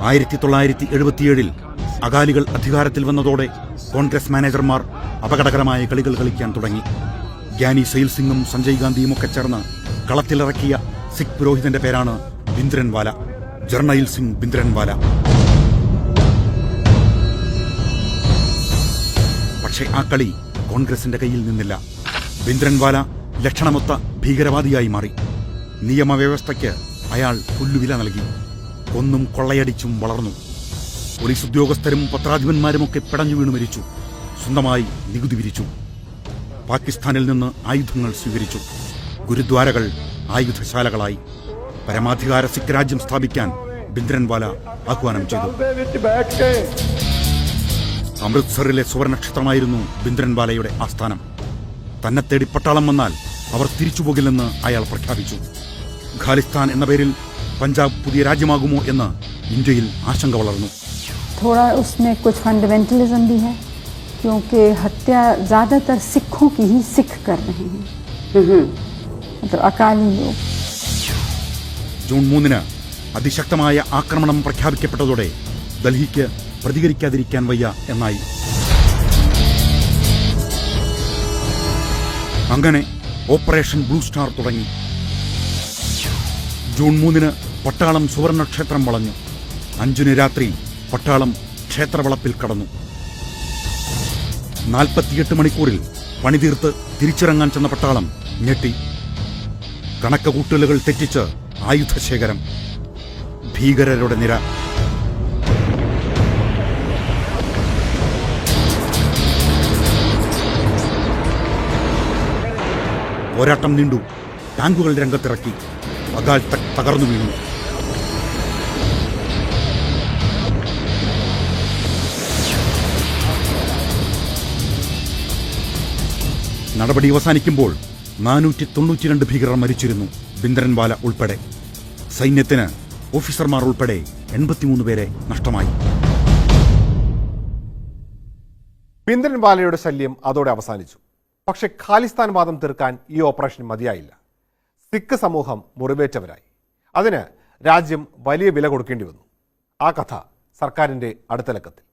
1977 അകാലികൾ അധികാരത്തിൽ വന്നതോടെ കോൺഗ്രസ് മാനേജർമാർ അപകടകരമായ കളികൾ കളിക്കാൻ തുടങ്ങി. ഗ്യാനി സെയിൽ സിംഗും സഞ്ജയ് ഗാന്ധിയും ഒക്കെ ചേർന്ന് കളത്തിലിറക്കിയ സിഖ് പുരോഹിതന്റെ പേരാണ് ഭിന്ദ്രൻവാല, ജർണയിൽ സിംഗ് ഭിന്ദ്രൻവാല. പക്ഷേ ആ കളി കോൺഗ്രസിന്റെ കയ്യിൽ നിന്നില്ല. ഭിന്ദ്രൻവാല ലക്ഷണമൊത്ത ഭീകരവാദിയായി മാറി. നിയമവ്യവസ്ഥയ്ക്ക് അയാൾ പുല്ലുവില നൽകി. കൊന്നും കൊള്ളയടിച്ചും വളർന്നു. പോലീസ് ഉദ്യോഗസ്ഥരും പത്രാധിപന്മാരുമൊക്കെ പിടഞ്ഞു വീണു മരിച്ചു. സ്വന്തമായി നികുതി വിരിച്ചു. പാകിസ്ഥാനിൽ നിന്ന് ആയുധങ്ങൾ സ്വീകരിച്ചു. ഗുരുദ്വാരകൾ ആയുധശാലകളായി. പരമാധികാര സിഖ് രാജ്യം സ്ഥാപിക്കാൻ ഭിന്ദ്രൻവാല ആഹ്വാനം ചെയ്തു. അമൃത്സറിലെ സുവർണക്ഷേത്രമായിരുന്നു ഭിന്ദ്രൻവാലയുടെ ആസ്ഥാനം. തന്നെ തേടി പട്ടാളം വന്നാൽ അവർ തിരിച്ചുപോകില്ലെന്ന് അയാൾ പ്രഖ്യാപിച്ചു. ഖാലിസ്ഥാൻ എന്ന പേരിൽ പഞ്ചാബ് പുതിയ രാജ്യമാകുമോ എന്ന് ഇന്ത്യയിൽ ആശങ്ക വളർന്നു. थोड़ा उसमें कुछ फंडामेंटलिज्म भी है, क्योंकि हत्या ज़्यादातर सिखों की ही सिख कर रहे हैं, मतलब अकाली लोग. ജൂൺ 3 അതിശക്തമായ ആക്രമണം പ്രഖ്യാപിക്കപ്പെട്ടതോടെ ഡൽഹിക്ക് പ്രതികരിക്കാതിരിക്കാൻ വയ്യ എന്നായി. അങ്ങനെ ഓപ്പറേഷൻ ബ്ലൂ സ്റ്റാർ തുടങ്ങി. ജൂൺ 3 പട്ടാളം സുവർണക്ഷേത്രം വളഞ്ഞു. 5 രാത്രി പട്ടാളം ക്ഷേത്രവളപ്പിൽ കടന്നു. 48 മണിക്കൂറിൽ പണിതീർത്ത് തിരിച്ചിറങ്ങാൻ ചെന്ന പട്ടാളം ഞെട്ടി. കണക്കുകൂട്ടലുകൾ തെറ്റിച്ച് ആയുധശേഖരം. ഭീകരരുടെ നിര. പോരാട്ടം നീണ്ടു. ടാങ്കുകൾ രംഗത്തിറക്കി. അകാൽ തകർന്നു വീണു. നടപടി അവസാനിക്കുമ്പോൾ 492 ഭീകരർ മരിച്ചിരുന്നു, ഭിന്ദ്രൻവാല ഉൾപ്പെടെ. സൈന്യത്തിന് ഓഫീസർമാർ ഉൾപ്പെടെ 83 പേരെ നഷ്ടമായി. ഭിന്ദ്രൻവാലയുടെ ശല്യം അതോടെ അവസാനിച്ചു. പക്ഷെ ഖാലിസ്ഥാൻ വാദം തീർക്കാൻ ഈ ഓപ്പറേഷൻ മതിയായില്ല. സിഖ് സമൂഹം മുറിവേറ്റവരായി. അതിന് രാജ്യം വലിയ വില കൊടുക്കേണ്ടി വന്നു. ആ കഥ സർക്കാരിന്റെ അടുത്ത ലക്കത്തിൽ.